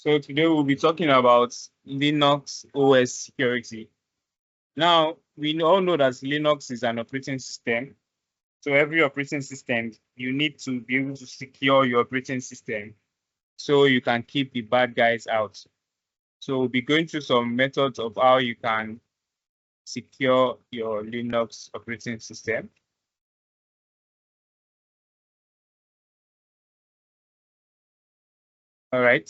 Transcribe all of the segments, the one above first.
So today we'll be talking about Linux OS security. Now, we all know that Linux is an operating system. So every operating system, you need to be able to secure your operating system so you can keep the bad guys out. So we'll be going through some methods of how you can secure your Linux operating system. All right.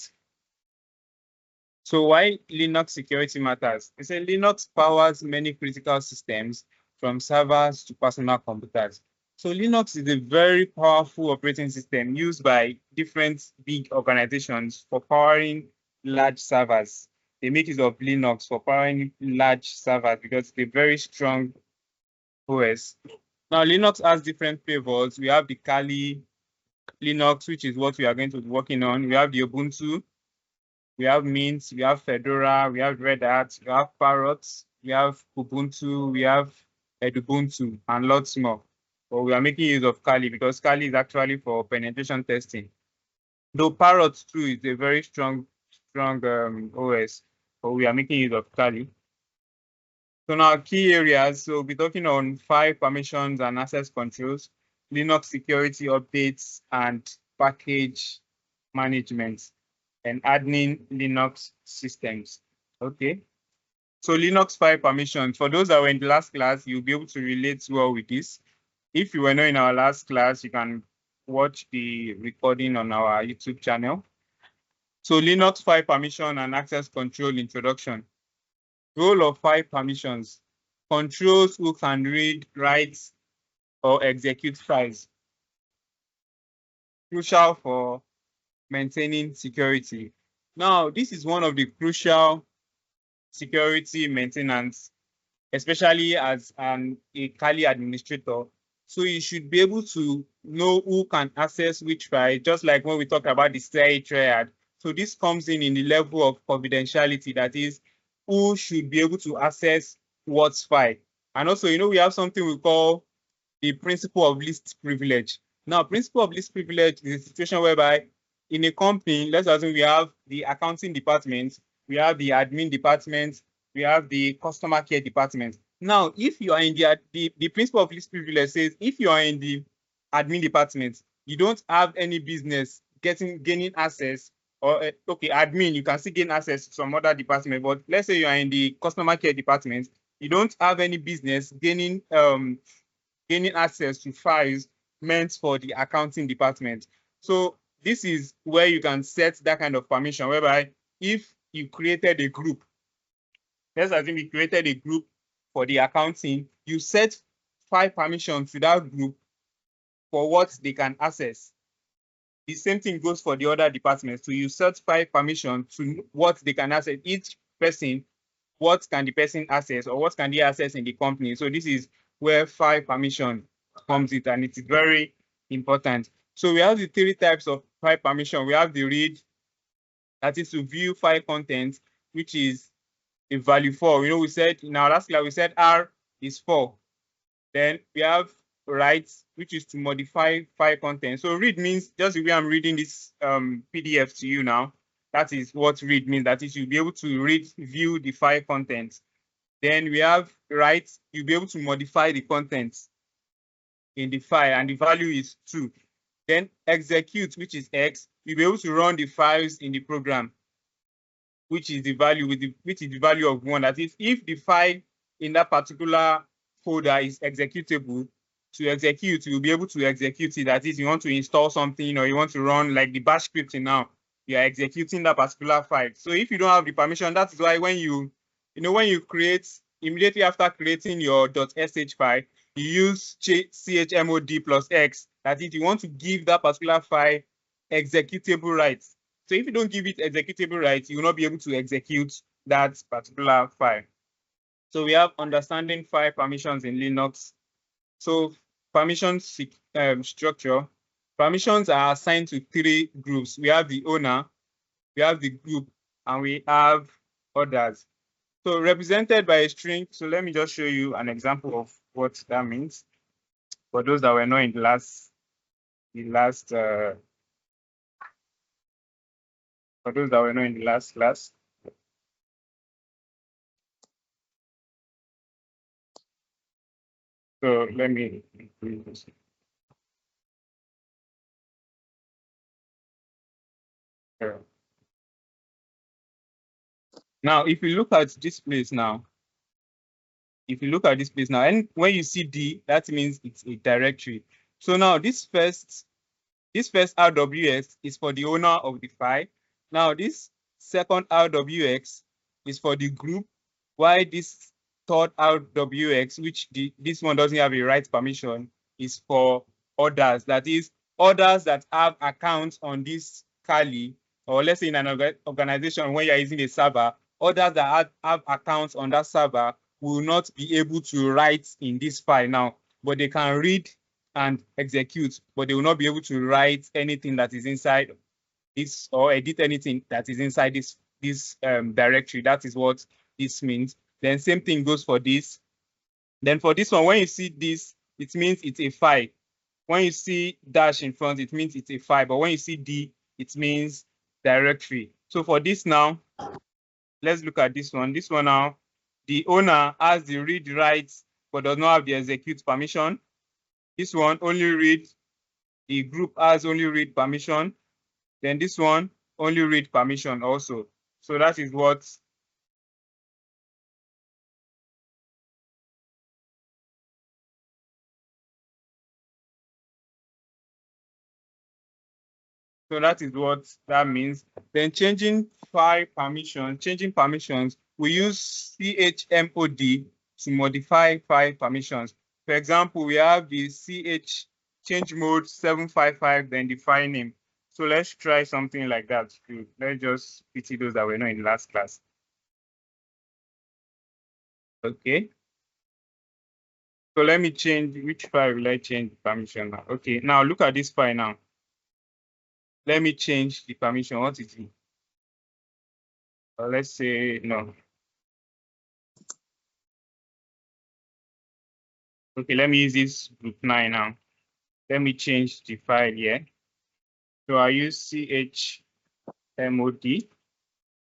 So why Linux security matters? It's a Linux powers many critical systems from servers to personal computers. So Linux is a very powerful operating system used by different big organizations for powering large servers. They make use of Linux for powering large servers because it's a very strong OS. Now Linux has different flavors. We have the Kali Linux, which is what we are going to be working on. We have the Ubuntu. We have Mint, we have Fedora, we have Red Hat, we have Parrot, we have Ubuntu, we have Ubuntu, and lots more. But we are making use of Kali because Kali is actually for penetration testing. Though Parrot too is a very strong OS, but we are making use of Kali. So now key areas, so we'll be talking on file permissions and access controls, Linux security updates, and package management, and hardening Linux systems. Okay. So Linux file permissions, for those that were in the last class, you'll be able to relate well with this. If you were not in our last class, you can watch the recording on our YouTube channel. So Linux file permission and access control introduction. Role of file permissions: controls who can read, write, or execute files. Crucial for maintaining security. Now, this is one of the crucial security maintenance, especially as a Kali administrator. So you should be able to know who can access which file, just like when we talk about the CI triad. So this comes in the level of confidentiality, that is, who should be able to access what file. And also, we have something we call the principle of least privilege. Now, principle of least privilege is a situation whereby in a company, let's assume we have the accounting department, we have the admin department, we have the customer care department. Now, if you are in the principle of least privilege says, if you are in the admin department, you don't have any business gaining access, or okay, admin, you can still gain access to some other department, but let's say you are in the customer care department, you don't have any business gaining access to files meant for the accounting department. So this is where you can set that kind of permission, whereby if you created a group, let's assume you created a group for the accounting, you set file permissions to that group for what they can access. The same thing goes for the other departments. So you set file permission to what they can access. Each person, what can the person access, or what can they access in the company? So this is where file permission comes in, and it is very important. So we have the three types of file permission. We have the read, that is to view file content, which is a value 4. We said in our last class, we said R is 4. Then we have write, which is to modify file content. So read means just the way I'm reading this PDF to you now. That is what read means. That is, you'll be able to view the file content. Then we have write, you'll be able to modify the contents in the file, and the value is 2. Then execute, which is X, you'll be able to run the files in the program, which is the value of 1. That is, if the file in that particular folder is executable, to execute, you'll be able to execute it. That is, you want to install something, or you want to run like the bash scripting now, you are executing that particular file. So if you don't have the permission, that is why when you create, immediately after creating your .sh file, you use chmod plus X. That is, you want to give that particular file executable rights. So if you don't give it executable rights, you will not be able to execute that particular file. So we have understanding file permissions in Linux. So permission structure. Permissions are assigned to 3 groups. We have the owner, we have the group, and we have others. So represented by a string. So let me just show you an example of what that means for those that were not in the last for those that were not in the last class. So let me increase this. Now, if you look at this place now, and when you see D, that means it's a directory. So now this first RWX is for the owner of the file. Now this second RWX is for the group, while this third RWX, which this one doesn't have a write permission, is for others. That is, others that have accounts on this Kali, or let's say in an organization when you're using a server, others that have accounts on that server will not be able to write in this file now, but they can read and execute, but they will not be able to write anything that is inside this or edit anything that is inside this directory. That is what this means. Then same thing goes for this. Then for this one, when you see this, it means it's a file. When you see dash in front, it means it's a file. But when you see D, it means directory. So for this now, let's look at this one. This one now, the owner has the read rights, but does not have the execute permission. This one only read, the group has only read permission. Then this one only read permission also. So that is what that means. Then changing permissions, we use chmod to modify file permissions. For example, we have the change mode 755, then the file name. So let's try something like that too. Let's just pity those that were not in the last class. Okay. So let me change, which file will I change the permission now? Okay, now look at this file now. Let me change the permission. What is it? Let's say no. Okay, let me use this group 9 now. Let me change the file here. So I use chmod.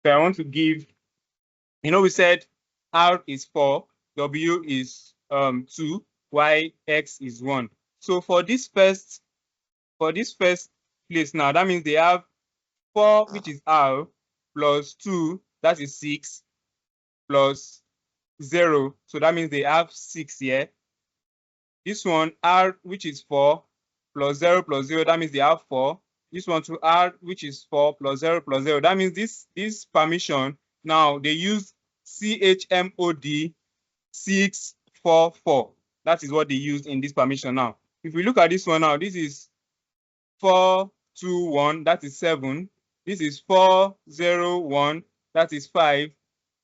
So I want to give, we said R is 4, W is 2, Y, X is 1. So for this first place now, that means they have 4, which is R, plus 2, that is 6, plus 0. So that means they have 6 here. This one, R, which is 4, plus 0, that means they have 4. This one to R, which is 4, plus 0, That means this permission, now they use chmod 644. That is what they use in this permission now. If we look at this one now, this is 421, that is 7. This is 401, that is 5.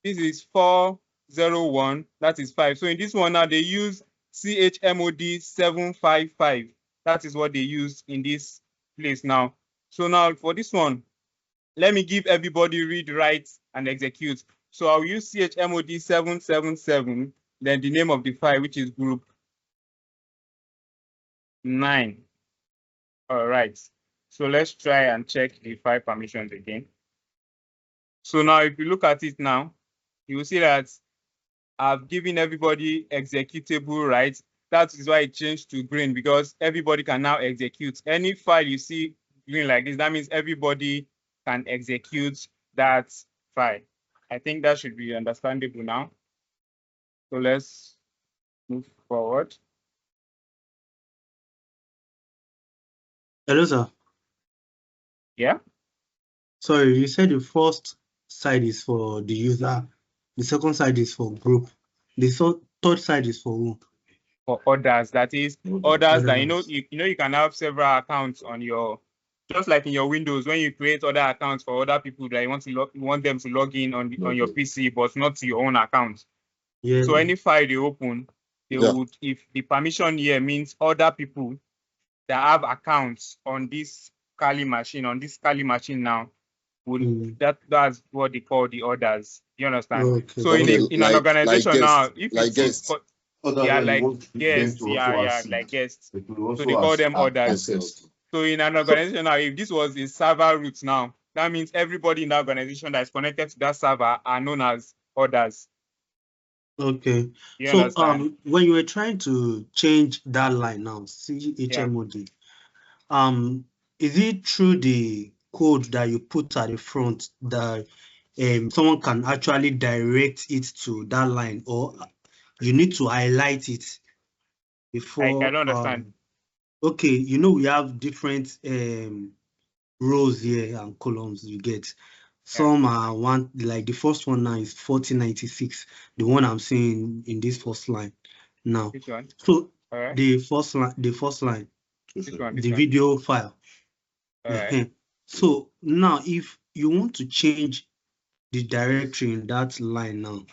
This is 401, that is 5. So in this one now, they use chmod 755. That is what they use in this place now. So now for this one, let me give everybody read, write, and execute. So I'll use chmod 777, then the name of the file, which is group 9. All right. So let's try and check the file permissions again. So now if you look at it now, you will see that I've given everybody executable rights. That is why it changed to green, because everybody can now execute. Any file you see green like this, that means everybody can execute that file. I think that should be understandable now. So let's move forward. Hello, sir. Yeah. Sorry, you said the first side is for the user, the second side is for group, the third side is for who? For others, that is others that you can have several accounts on your, just like in your Windows, when you create other accounts for other people that you want them to log in on your PC, but not to your own account. Yeah. So any file they open, they would, if the permission here means other people that have accounts on this Kali machine, now, would that's what they call the orders. You understand? Okay. So in an organization now, if it's guests. Like guests. So they call them orders. So in an organization now, if this was a server root now, That means everybody in that organization that is connected to that server are known as others. Okay. You So understand? when you were trying to change that line now, CHMOD, is it through the code that you put at the front that someone can actually direct it to that line, or you need to highlight it I before? don't understand. Okay, you know we have different rows here and columns you get. Some are one, like the first one now is 4096, the one I'm seeing in this first line now. Which one? So All right. the first line, This one. the video file. All right. So now if you want to change the directory in that line now,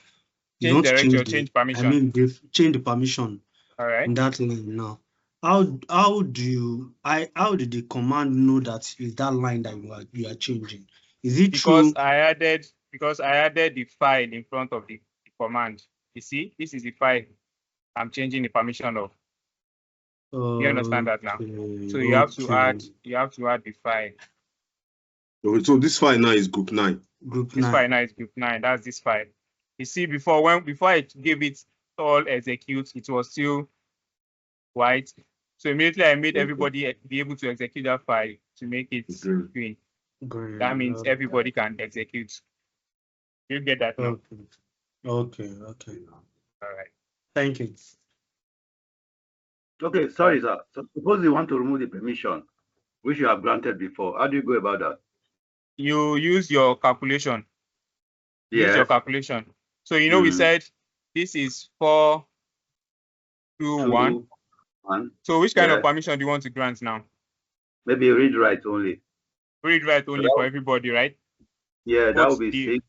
you Change want to directory change or the, change permission. change the permission All right. in that line now. How did the command know that is that line that you are changing? Is it Because through? I added the file in front of the command. You see, this is the file I'm changing the permission of. You understand that now? So you have to add the file. Okay, so this file now is group 9. This file now is group 9. That's this file. You see, before I gave it all execute, it was still white. So immediately I made everybody be able to execute that file to make it green. That means everybody can execute. You get that now? Okay. All right. Thank you. Okay, sorry, sir. So suppose you want to remove the permission, which you have granted before. How do you go about that? You use your calculation. Use your calculation. So you know we said this is 4, 2, 1. So which kind of permission do you want to grant now? Maybe read write only. Read write only for everybody, right? Yeah, that would be 6.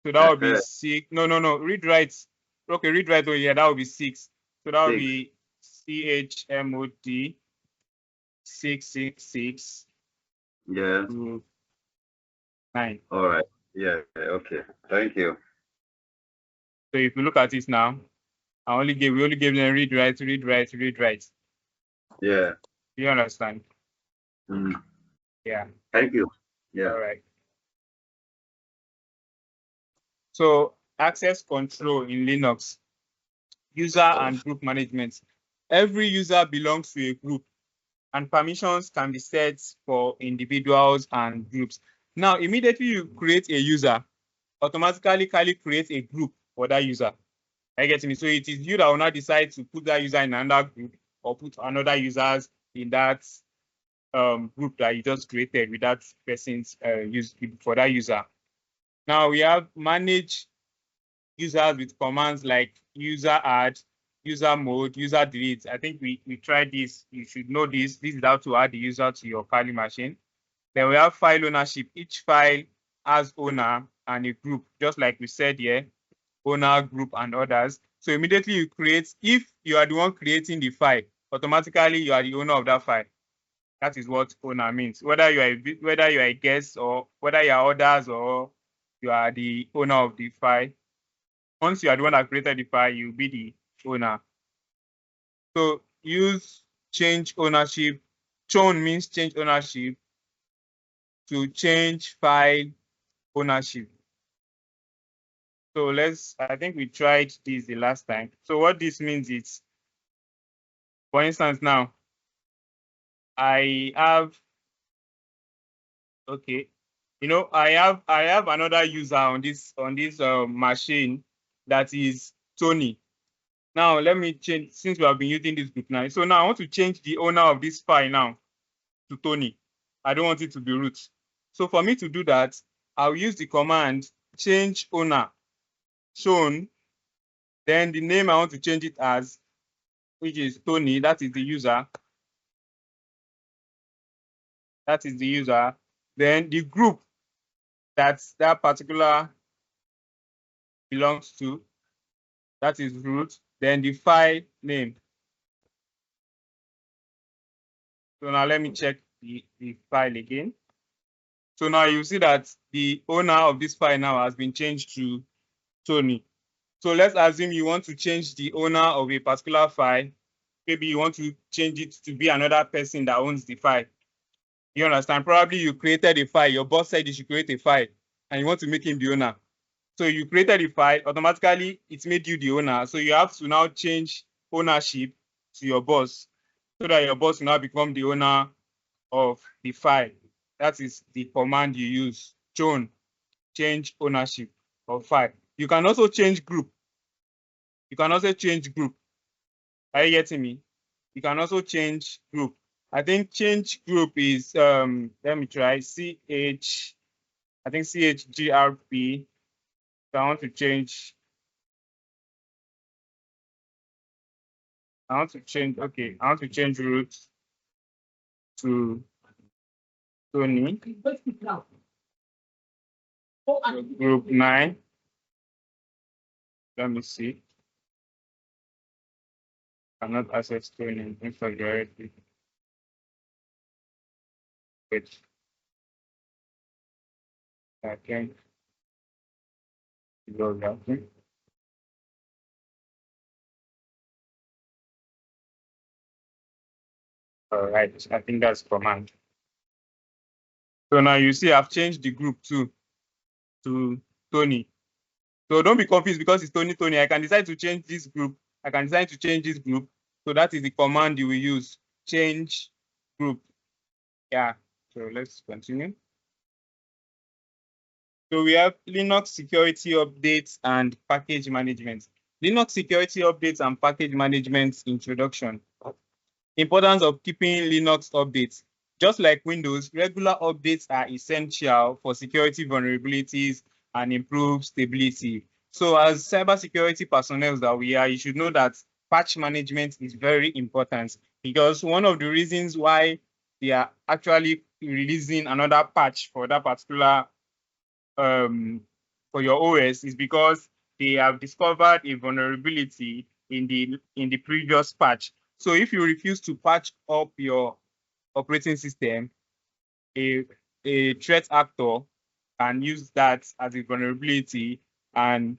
So that would be 6. No. Read write. Okay, read write only. Yeah, that would be 6. So that would be CHMOD 666. Yeah. 9. All right. Yeah. Okay. Thank you. So if you look at it now, we only gave them read write. Yeah. You understand? Yeah. Thank you. Yeah. All right. So access control in Linux, user and group management. Every user belongs to a group, and permissions can be set for individuals and groups. Now, immediately you create a user, automatically Kali creates a group for that user. I get me. So it is you that will now decide to put that user in another group or put another users in that group that you just created with that person's use for that user. Now we have manage users with commands like user add, user mode, user delete. I think we tried this. You should know this. This is how to add the user to your Kali machine. Then we have file ownership. Each file has owner and a group, just like we said here, owner, group, and others. So immediately you create, if you are the one creating the file, automatically you are the owner of that file. That is what owner means. Whether you are a guest or whether you are others or you are the owner of the file. Once you are the one that created the file, you'll be the owner. So use change ownership. Chown means change ownership to change file ownership. So I think we tried this the last time. So what this means is, for instance, now I have, okay, you know, I have another user on this machine that is Tony. Now let me change, since we have been using this group now. So now I want to change the owner of this file now to Tony. I don't want it to be root. So for me to do that, I'll use the command change owner shown. Then the name I want to change it as, which is Tony, that is the user. That is the user. Then the group that particular belongs to, that is root. Then the file name. So now let me check the file again. So now you see that the owner of this file now has been changed to Tony. So let's assume you want to change the owner of a particular file. Maybe you want to change it to be another person that owns the file. You understand? Probably you created a file. Your boss said you should create a file and you want to make him the owner. So you created a file, automatically it made you the owner. So you have to now change ownership to your boss so that your boss will now become the owner of the file. That is the command you use. Change ownership of file. You can also change group. You can also change group. Are you getting me? You can also change group. I think change group is let me try CH. I think CHGRP. So I want to change. Okay. I want to change root to Tony. So group 9. Let me see. Cannot access Tony inside directly. Wait. I can go that. All right. I think that's command. So now you see I've changed the group to Tony. So don't be confused because it's Tony. I can decide to change this group. I can decide to change this group. So that is the command you will use. Change group. Yeah. So let's continue. So we have Linux security updates and package management. Linux security updates and package management introduction. Importance of keeping Linux updates. Just like Windows, regular updates are essential for security vulnerabilities and improve stability. So as cybersecurity personnel that we are, you should know that patch management is very important because one of the reasons why they are actually releasing another patch for that particular for your OS is because they have discovered a vulnerability in the previous patch. So if you refuse to patch up your operating system, a threat actor can use that as a vulnerability and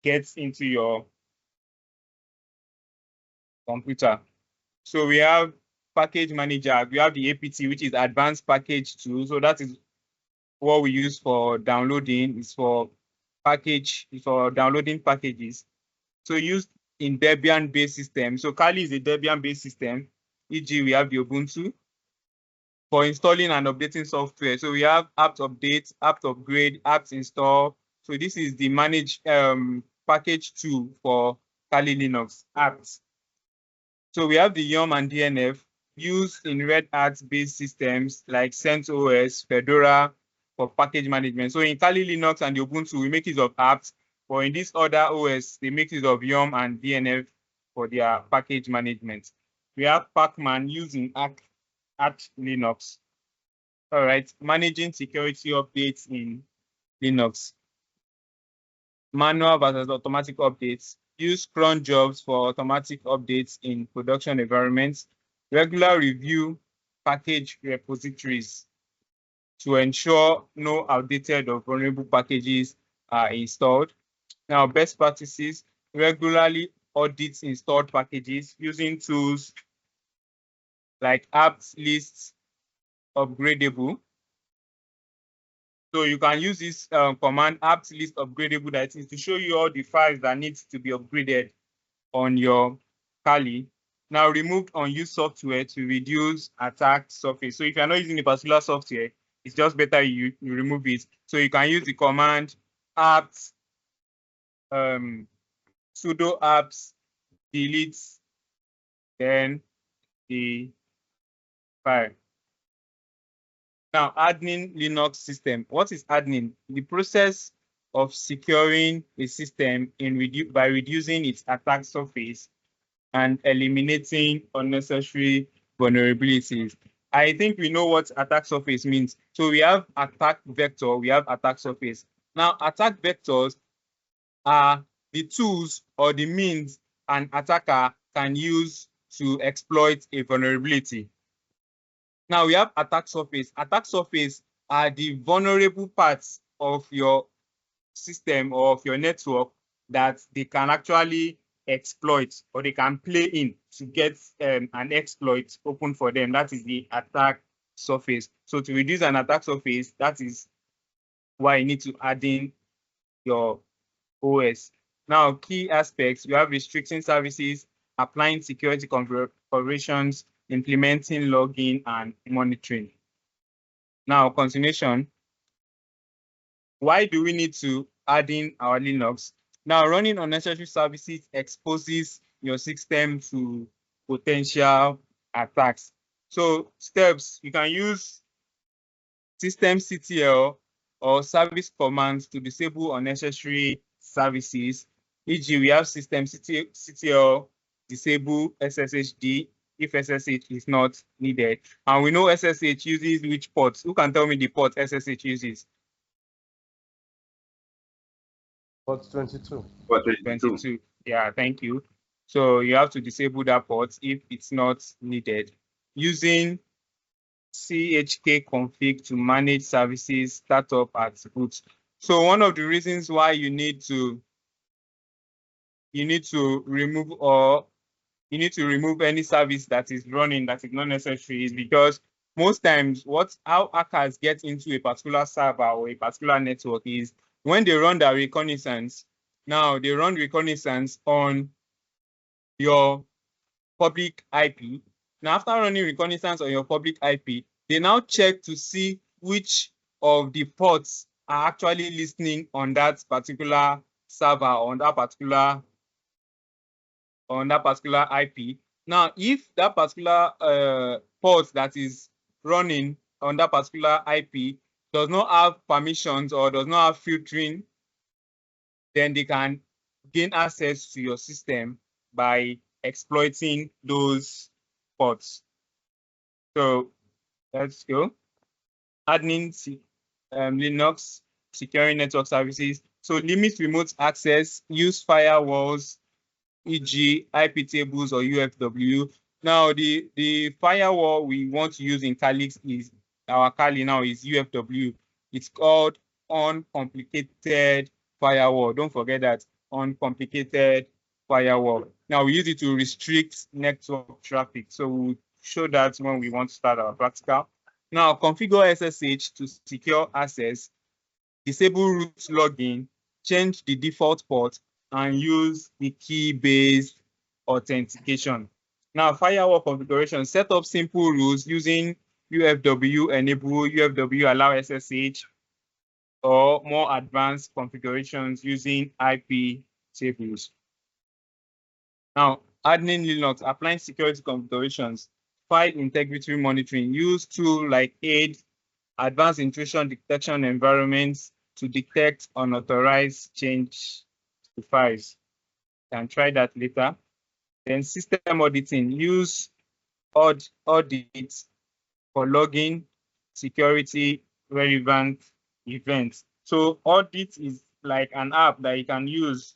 gets into your computer. So we have package manager, we have the APT, which is advanced package tool. So that is what we use for downloading, is for downloading packages. So used in Debian-based systems. So Kali is a Debian-based system, e.g. we have the Ubuntu. For installing and updating software, so we have apt update, apt upgrade, apt install. So this is the manage package tool for Kali Linux apps. So we have the YUM and DNF used in Red Hat-based systems like CentOS, Fedora for package management. So in Kali Linux and the Ubuntu, we make use of apps, but in this other OS, they make use of YUM and DNF for their package management. We have Pacman using at Linux. All right, managing security updates in Linux. Manual versus automatic updates. Use cron jobs for automatic updates in production environments. Regular review package repositories to ensure no outdated or vulnerable packages are installed. Now, best practices: regularly audit installed packages using tools like apt list upgradable. So you can use this command apt list upgradable, that is to show you all the files that need to be upgraded on your Kali. Now remove unused software to reduce attack surface. So if you're not using a particular software, it's just better you remove it. So you can use the command apt sudo apps delete then the file. Now, hardening Linux system. What is hardening? The process of securing a system by reducing its attack surface and eliminating unnecessary vulnerabilities. I think we know what attack surface means. So we have attack vector, we have attack surface. Now, attack vectors are the tools or the means an attacker can use to exploit a vulnerability. Now we have attack surface. Attack surface are the vulnerable parts of your system or of your network that they can actually exploit or they can play in to get an exploit open for them. That is the attack surface. So to reduce an attack surface, that is why you need to add in your OS. Now, key aspects, we have restricting services, applying security configurations, implementing logging and monitoring. Now, continuation. Why do we need to add in our Linux? Now, running unnecessary services exposes your system to potential attacks. So steps, you can use systemctl or service commands to disable unnecessary services. E.g., we have systemctl disable SSHD if SSH is not needed. And we know SSH uses which ports? Who can tell me the port SSH uses? Port 22. Port 22. 22. Yeah, thank you. So you have to disable that port if it's not needed. Using chk config to manage services startup at boot. So one of the reasons why you need to remove any service that is running that is not necessary is because most times how hackers get into a particular server or a particular network is when they run their reconnaissance. Now they run reconnaissance on your public IP. Now, after running reconnaissance on your public IP, they now check to see which of the ports are actually listening on that particular server, on that particular IP. Now, if that particular port that is running on that particular IP does not have permissions or does not have filtering, then they can gain access to your system by exploiting those ports. So let's go. Hardening Linux, securing network services. So limit remote access, use firewalls, e.g. IP tables or UFW. Now the firewall we want to use in Calix is, our Kali now is UFW. It's called uncomplicated firewall. Don't forget that, uncomplicated firewall. Now we use it to restrict network traffic. So we'll show that when we want to start our practical. Now configure SSH to secure access, disable root login, change the default port, and use the key-based authentication. Now, firewall configuration, set up simple rules using UFW enable, UFW allow SSH, or more advanced configurations using IP tables. Now, hardening Linux, applying security configurations, file integrity monitoring, use tools like AID, advanced intrusion detection environments to detect unauthorized change to files. You can try that later. Then system auditing, use audits for logging security relevant events. So audit is like an app that you can use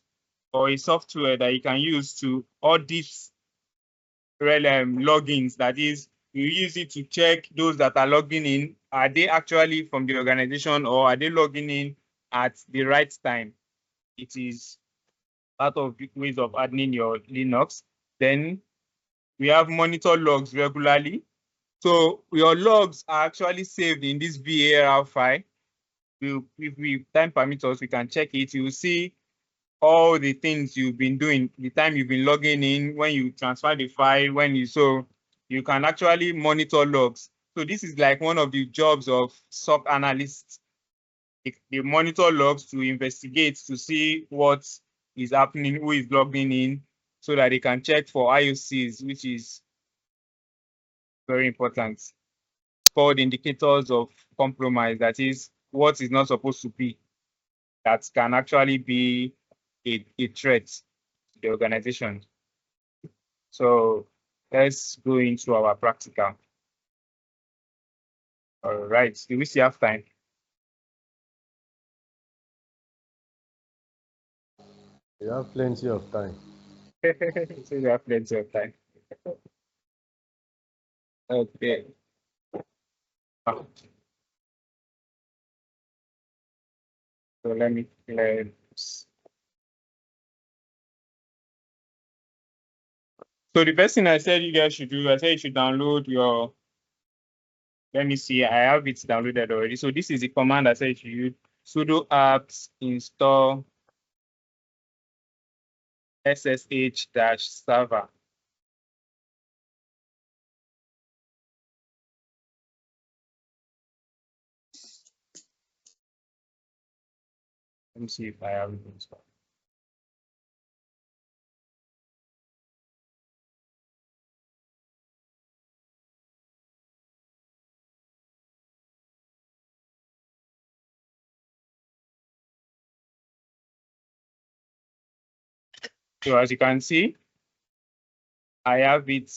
or a software that you can use to audit logins. That is, you use it to check those that are logging in. Are they actually from the organization or are they logging in at the right time? It is part of the ways of hardening your Linux. Then we have monitor logs regularly. So your logs are actually saved in this VAR file. If time permits us, we can check it. You will see all the things you've been doing, the time you've been logging in, when you transfer the file, so you can actually monitor logs. So this is like one of the jobs of SOC analysts. They monitor logs to investigate, to see what is happening, who is logging in, so that they can check for IOCs, which is very important. It's called indicators of compromise. That is what is not supposed to be. That can actually be a threat to the organization. So let's go into our practical. All right, do we still have time? You have plenty of time. So we have plenty of time. Okay. So let me clear. So the first thing I said you guys should do, I said you should download your let me see, I have it downloaded already. So this is the command that says you use sudo apt install SSH-server. Let me see if I have it installed. So as you can see, I have it.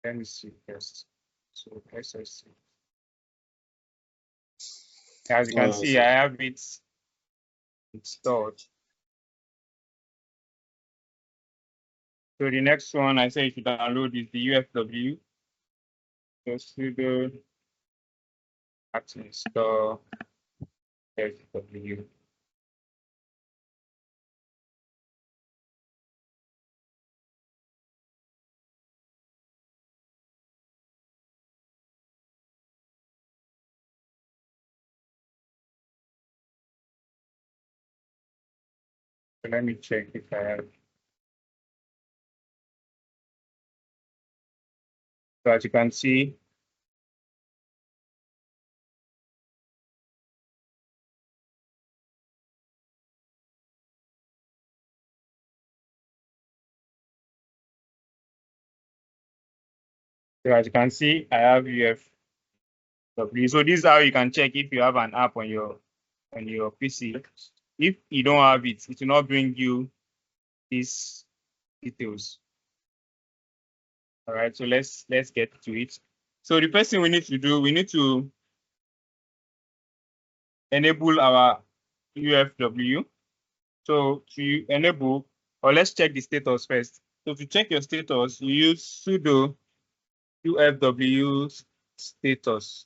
Let me see first. So SSH. As you can see, I have it installed. So the next one I say you should download is the UFW. So sudo apt install UFW. So let me check if I have. So as you can see, I have UFW. So this is how you can check if you have an app on your PC. If you don't have it, it will not bring you these details. All right, so let's get to it. So the first thing we need to do, we need to enable our UFW. So to enable, or let's check the status first. So to check your status, you use sudo UFW status.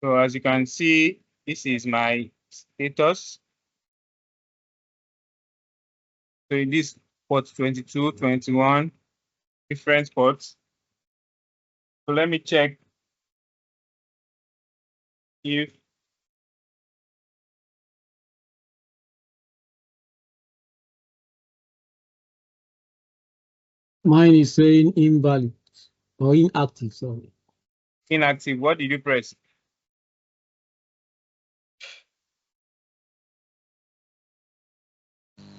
So as you can see, this is my status. So in this port 22, 21, different ports. So let me check if mine is saying invalid or inactive, sorry. inactive. What did you press?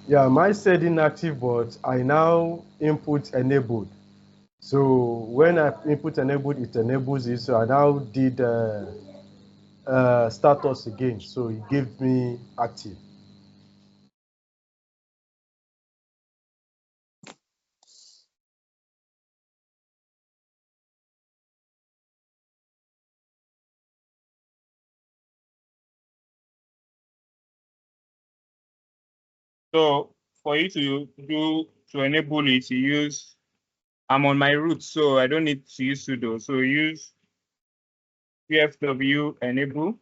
Yeah, mine said inactive, but I now input enabled. So when I input enabled, it enables it. So I now did status again. So it gave me active. So for you to enable it, you use, I'm on my root, so I don't need to use sudo. So use UFW enable.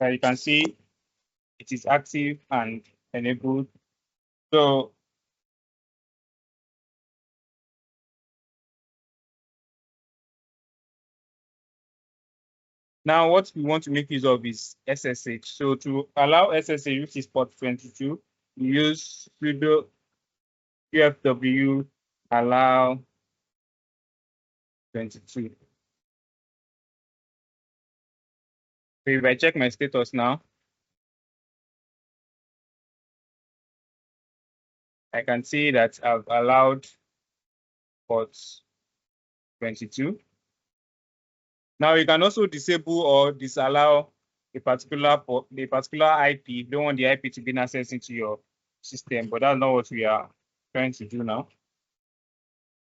You can see it is active and enabled. So now what we want to make use of is SSH. So to allow SSH, which is port 22, we use sudo UFW allow 22. So if I check my status now, I can see that I've allowed port 22. Now you can also disable or disallow a particular IP. You don't want the IP to gain access into your system, but that's not what we are trying to do now.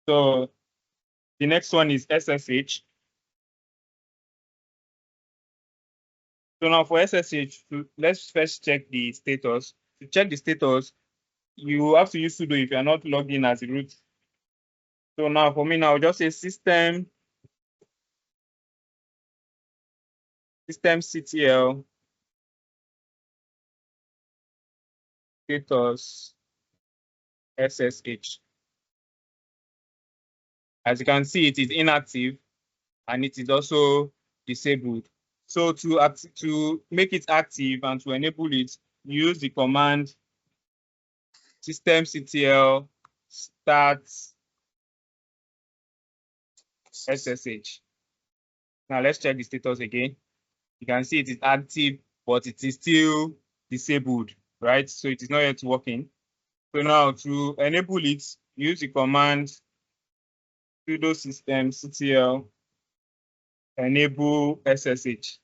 So the next one is SSH. So now for SSH, let's first check the status. To check the status, you have to use sudo if you're not logged in as a root. So now for me now, just say systemctl status SSH. As you can see, it is inactive and it is also disabled. So to make it active and to enable it, use the command systemctl start SSH. Now let's check the status again. You can see it is active, but it is still disabled, right? So it is not yet working. So now to enable it, use the command sudo systemctl enable SSH.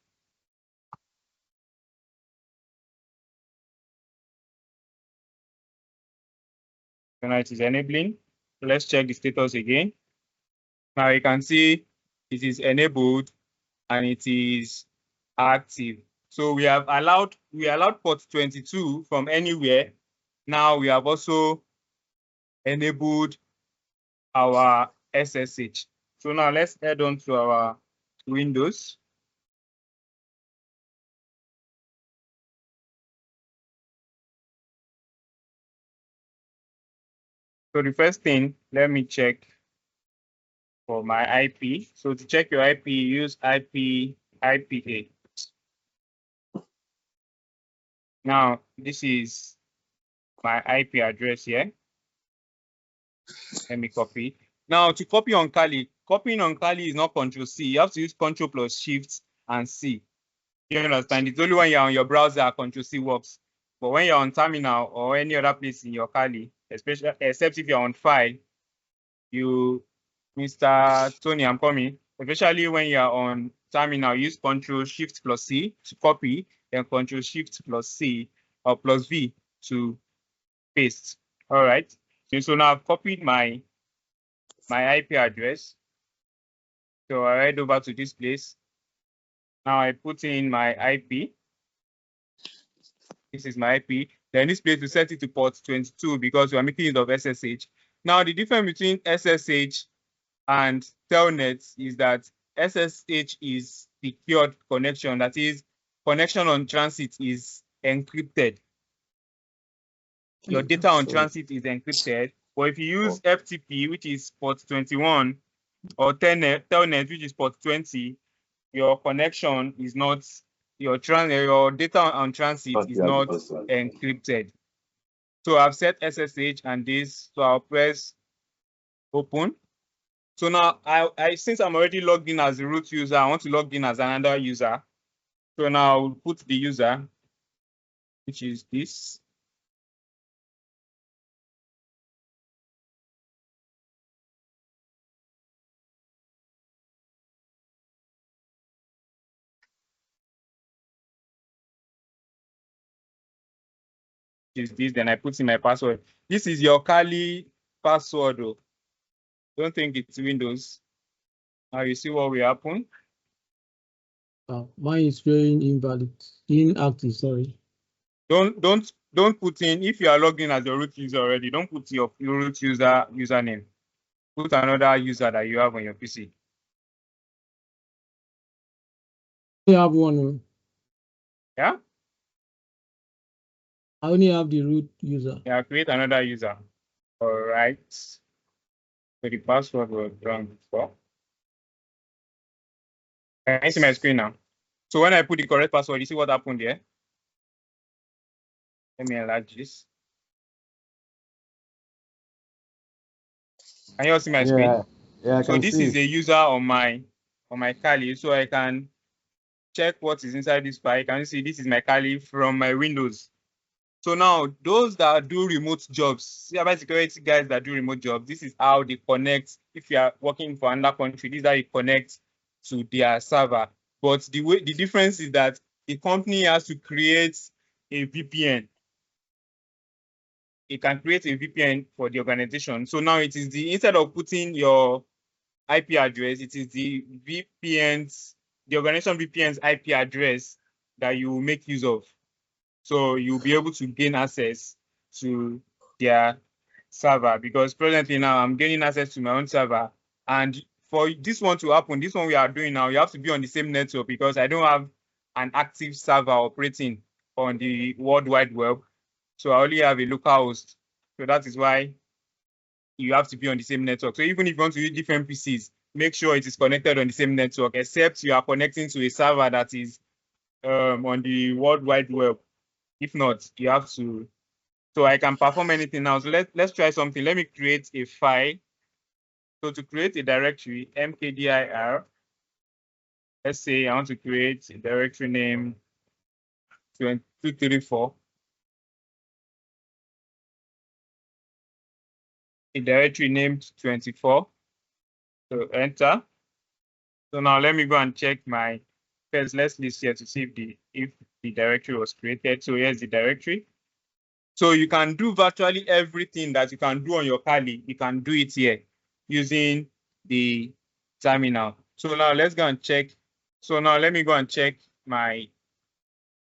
So now it is enabling. So let's check the status again. Now you can see it is enabled and it is active. So we allowed port 22 from anywhere. Now we have also enabled our SSH. So now let's head on to our Windows. So the first thing, let me check for my IP. So to check your IP, use IPA. Now this is my IP address here. Let me copy. Now to copy on Kali, copying on Kali is not Control-C. You have to use Control plus Shift and C. You understand? It's only when you're on your browser Control-C works. But when you're on terminal or any other place in your Kali, especially except if you're on file, you, Mr. Tony, I'm coming. Especially when you're on terminal, use Control Shift plus C to copy, then Control Shift plus C or plus V to paste. All right. So now I've copied my IP address. So I head over to this place. Now I put in my IP. This is my IP. Then this place we set it to port 22 because we are making use of SSH. Now the difference between SSH and Telnet is that SSH is secured connection. That is, connection on transit is encrypted. Your data on transit is encrypted. But if you use FTP, which is port 21, or Telnet, which is port 20, your connection is not, your data on transit is not encrypted. So I've set SSH and this, so I'll press open. So now since I'm already logged in as a root user, I want to log in as another user. So now I'll put the user, which is this. Is this, then I put in my password. This is your Kali password though. Don't think it's Windows. Now you see what will happen. Mine is showing invalid, inactive, sorry. Don't put in, if you are logged in as your root user already, don't put your root user username. Put another user that you have on your PC. I have one. Yeah? I only have the root user. Yeah, create another user. All right. So the password was done before. Can you see my screen now? So when I put the correct password, you see what happened there? Let me enlarge this. Can you all see my screen? Yeah, I so can this see is a user on my Kali, so I can check what is inside this file. You can see this is my Kali from my Windows. So now those that do remote jobs, cybersecurity guys that do remote jobs, this is how they connect. If you are working for another country, this is how you connect to their server. But the difference is that the company has to create a VPN. It can create a VPN for the organization. So now it is instead of putting your IP address, it is the organization VPN's IP address that you make use of. So you'll be able to gain access to their server, because presently now I'm gaining access to my own server. And for this one to happen, this one we are doing now, you have to be on the same network, because I don't have an active server operating on the World Wide Web. So I only have a local host. So that is why you have to be on the same network. So even if you want to use different PCs, make sure it is connected on the same network, except you are connecting to a server that is on the World Wide Web. If not, you have to. So I can perform anything now. So let's try something. Let me create a file. So to create a directory, mkdir, let's say I want to create a directory name 234. A directory named 24. So enter. So now let me go and check my first. Let's list here to see if the directory was created. So here's the directory. So you can do virtually everything that you can do on your Kali. You can do it here using the terminal. So now let's go and check. So now let me go and check my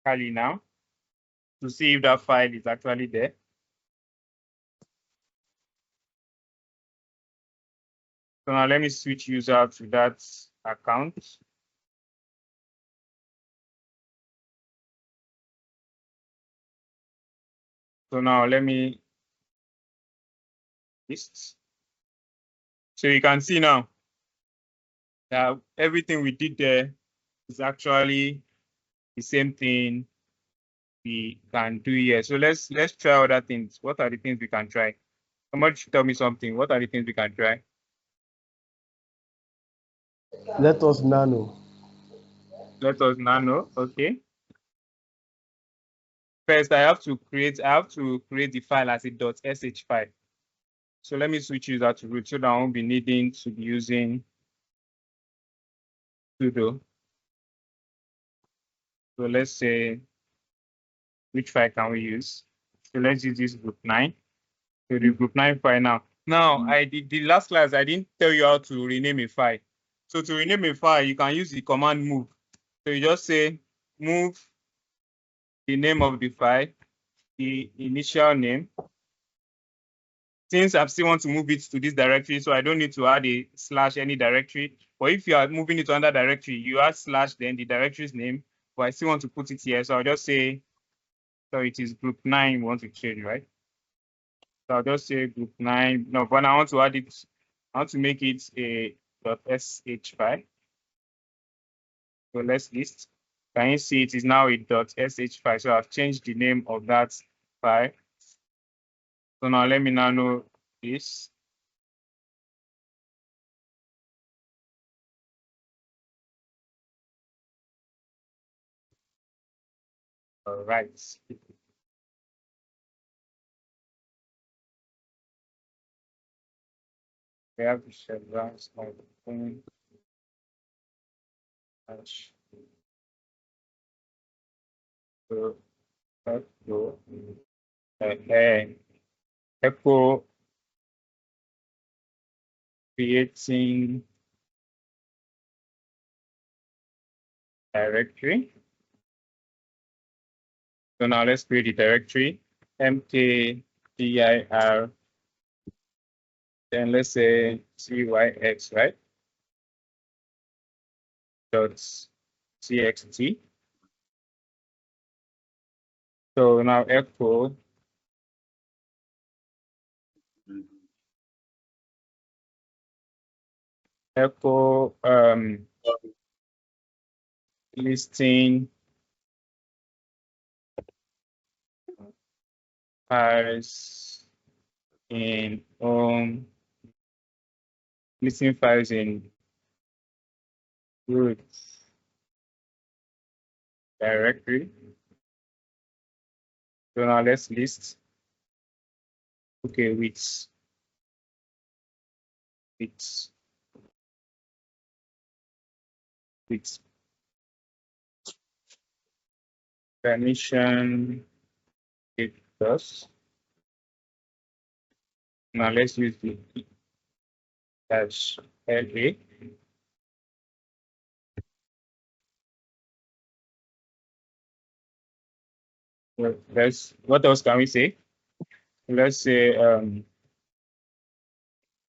Kali now to see if that file is actually there. So now let me switch user to that account. So now let me list. So you can see now that everything we did there is actually the same thing we can do here. So let's try other things. What are the things we can try? Somebody should tell me something. What are the things we can try? Let us nano. Let us nano. Okay. First, I have to create the file as a .sh file. So let me switch user to root so that I won't be needing to be using sudo. So let's say, which file can we use? So let's use this group 9. So the group 9 file now. Now, I did the last class, I didn't tell you how to rename a file. So to rename a file, you can use the command move. So you just say move the name of the file, the initial name. Since I still want to move it to this directory, so I don't need to add a / any directory. But if you are moving it to another directory, you add / then the directory's name. But I still want to put it here, so I'll just say, so it is group 9 we want to change, right? So I'll just say group 9. No, but I want to add it, I want to make it a .sh file. So let's list. Can you see it is now a .sh file? So I've changed the name of that file. So now let me now know this. All right. We have to shut down my phone. So echo, echo creating directory. So now let's create the directory mkdir, then let's say cyx, right? .txt. So now echo listing files in listing files in root directory. So now let's list. Okay, with permission status. Now let's use the dash LA. What else can we say? Let's say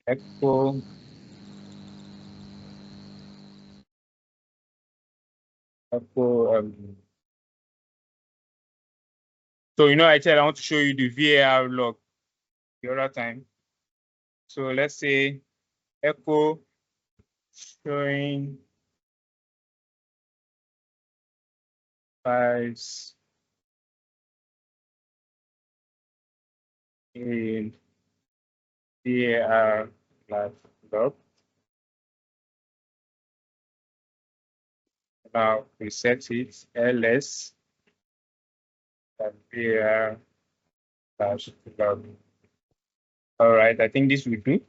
echo so I said I want to show you the VAR log the other time. So let's say echo showing files in VAR log. Now we set it ls VAR log. All right, I think this will do.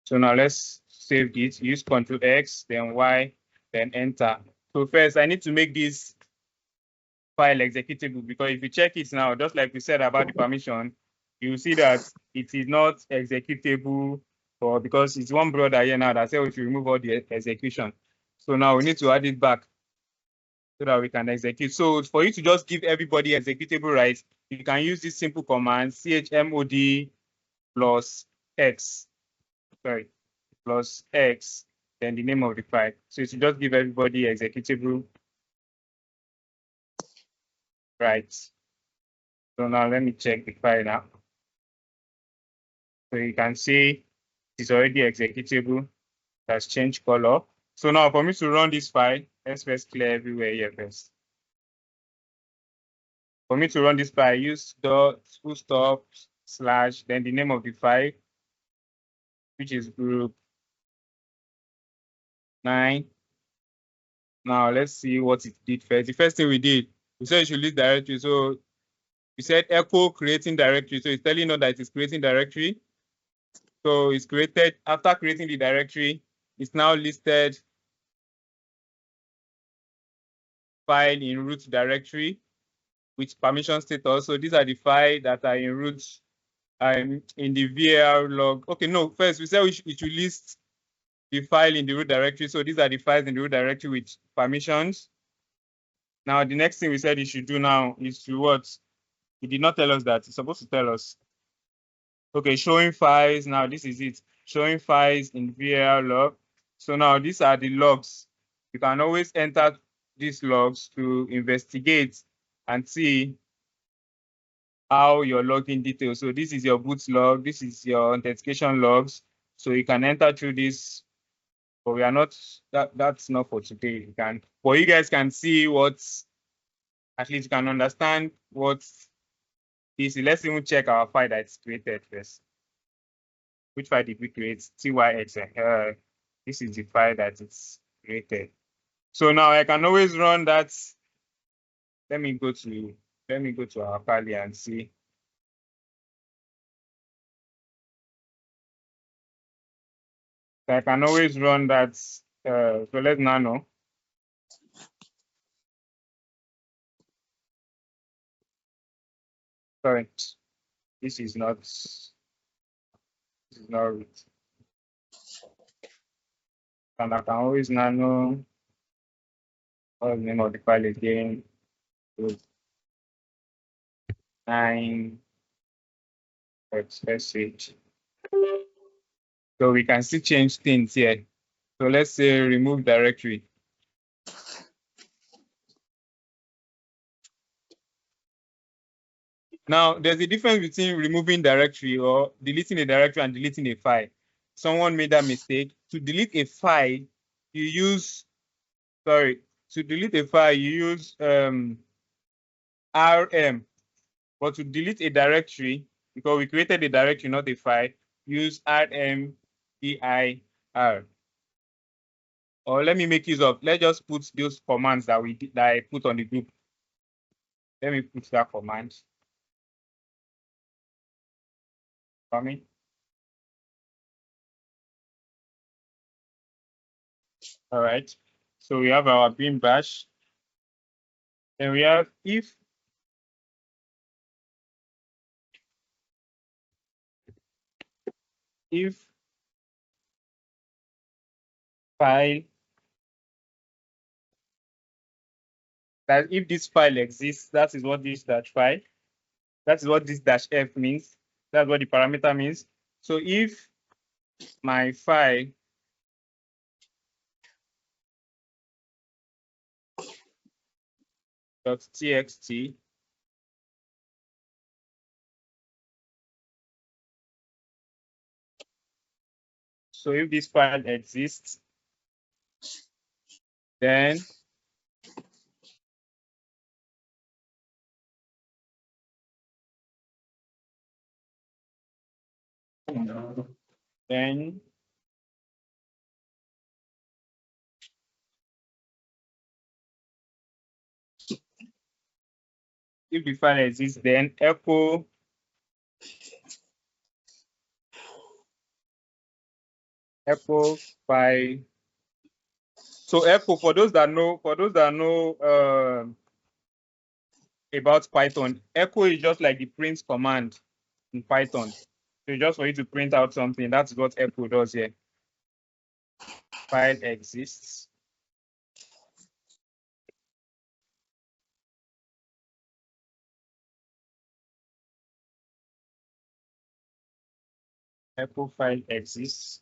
So now let's save this. Use Control X, then Y, then Enter. So first, I need to make this file executable because if you check it now, just like we said about the permission, you see that it is not executable or because it's one brother here now that said we should remove all the execution. So now we need to add it back so that we can execute. So for you to just give everybody executable rights, you can use this simple command chmod plus x, plus x, then the name of the file. So it should just give everybody executable rights. So now let me check the file now. So you can see it's already executable. It has changed color. So now for me to run this file, let's first clear everywhere here first. For me to run this file, use dot full stop slash, then the name of the file, which is group 9. Now let's see what it did first. The first thing we did, we said it should list directory. So we said echo creating directory. So it's telling us that it is creating directory. So it's created after creating the directory. It's now listed file in root directory with permission status. So these are the files that are in root in the VAR log. Okay, no, first we said it should list the file in the root directory. So these are the files in the root directory with permissions. Now the next thing we said it should do now is to what? It did not tell us that. It's supposed to tell us. Okay, showing files. Now this is it. Showing files in VAR log. So now these are the logs. You can always enter these logs to investigate and see how your login details. So this is your boot log. This is your authentication logs. So you can enter through this, but we are not. That's not for today. You can, but you guys can see what's. At least you can understand what this. Let's even check our file that's created first. Which file did we create? TYX. This is the file that is created. So now I can always run that. Let me go to our file and see. So I can always run that. So let's now know. Sorry, this is not root. And I can always now know what's the name of the file again. 9 OpenSSH. So we can still change things here. So let's say remove directory. Now, there's a difference between removing directory or deleting a directory and deleting a file. Someone made that mistake. To delete a file, you use, to delete a file, you use RM. But to delete a directory, because we created a directory, not a file, use RMDIR. Or let me make use of, let's just put those commands that I put on the group. Let me put that command. Coming. All right. So we have our bin bash. Then we have if file that if this file exists, that is what this dash file, that is what this dash f means. That's what the parameter means. So if my file .txt so if this file exists, then if the file exists, then echo file. So echo, for those that know about Python, echo is just like the print command in Python. So just for you to print out something, that's what echo does here. File exists. Echo file exists.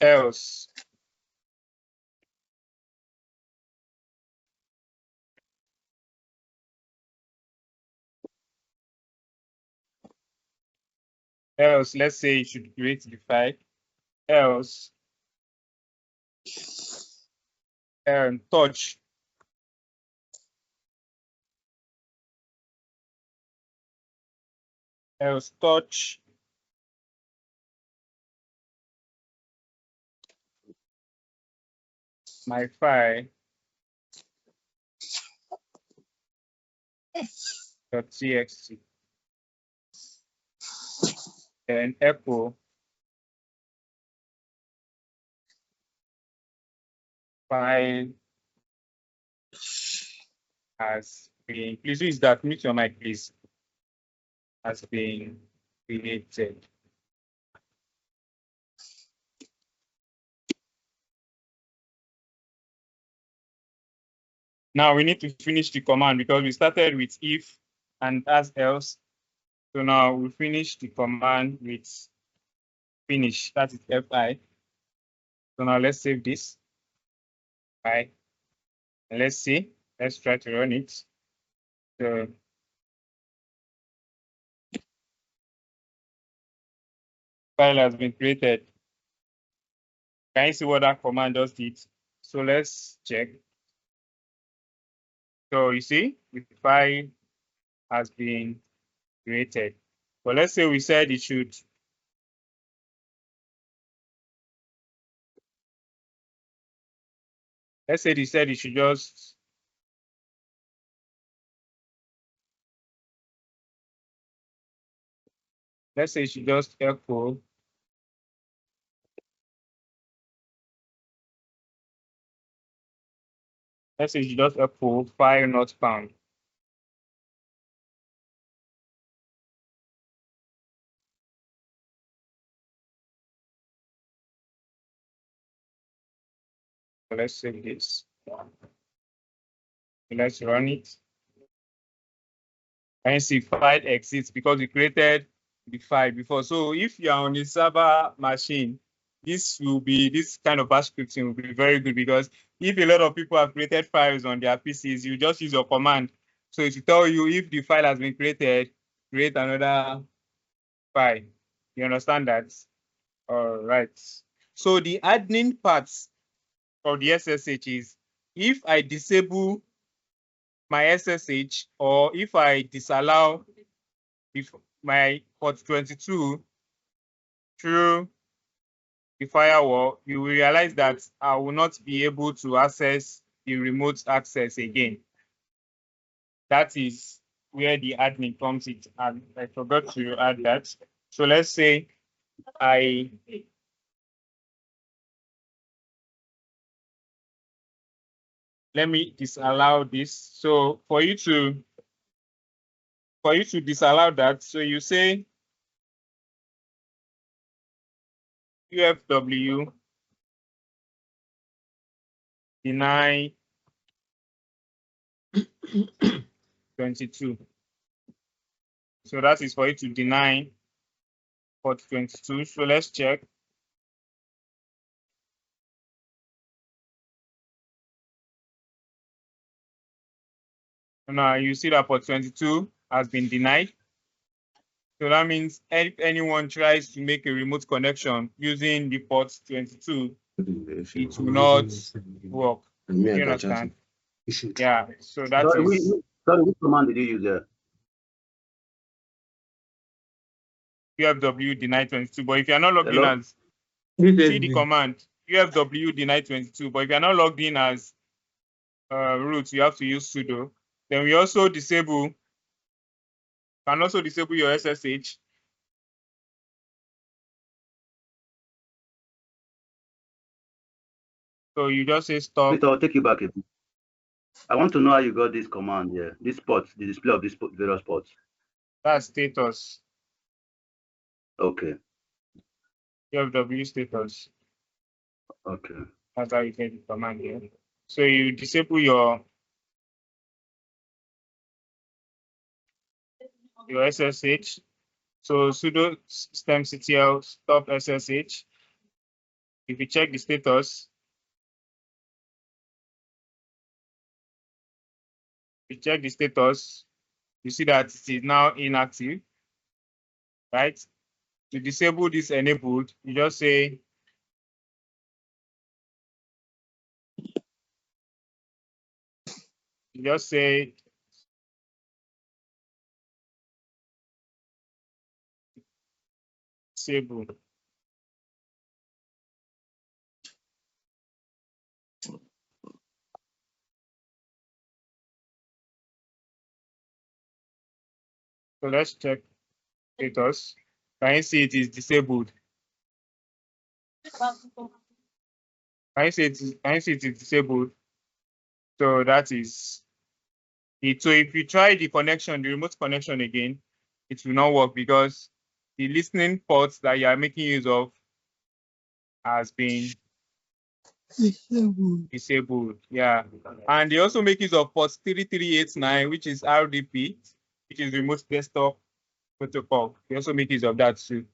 Else let's say you should create the file. Else touch my file .txt, and echo file has been, please use that, mute your mic, please, has been created. Now we need to finish the command because we started with if and as else. So now we finish the command with finish, that is fi. So now let's save this. Right. And let's see. Let's try to run it. So file has been created. Can you see what that command just did? So let's check. So you see, the file has been created. But let's say we said it should. Let's say they said it should just. Let's say it should just echo. Let's say it should just echo file not found. So let's save this. Let's run it. And see file exists because we created the file before. So if you are on a server machine, this kind of bash scripting will be very good because if a lot of people have created files on their PCs, you just use your command. So it will tell you if the file has been created, create another file. You understand that? All right. So the hardening part of the SSH is if I disable my SSH or if I disallow my port 22 through the firewall, you will realize that I will not be able to access the remote access again. That is where the admin comes in, and I forgot to add that. So let's say I let me disallow this. So for you to disallow that, so you say UFW deny 22. So that is for you to deny port 22. So let's check. Now you see that port 22 has been denied. So that means if anyone tries to make a remote connection using the port 22, it will not work. You understand? Yeah. So that is. Sorry, which command did you use there? UFW deny 22. But if you're not logged in Hello? as see the command UFW deny 22, but if you're not logged in as root, you have to use sudo. Then we also can also disable your SSH. So you just say stop. Wait, I'll take you back a bit. I want to know how you got this command here. This port, the display of these various ports. That's status. Okay. UFW status. Okay. That's how you get the command here. So you disable your SSH. So sudo systemctl stop SSH. If you check the status, you see that it is now inactive, right? To disable this enabled, you just say disable. So let's check status. Can you see it is disabled? Can you see it is disabled? So that is it. So if you try the remote connection again, it will not work because the listening ports that you are making use of has been disabled. Yeah. And they also make use of port 3389, which is RDP, which is remote desktop protocol. They also make use of that too.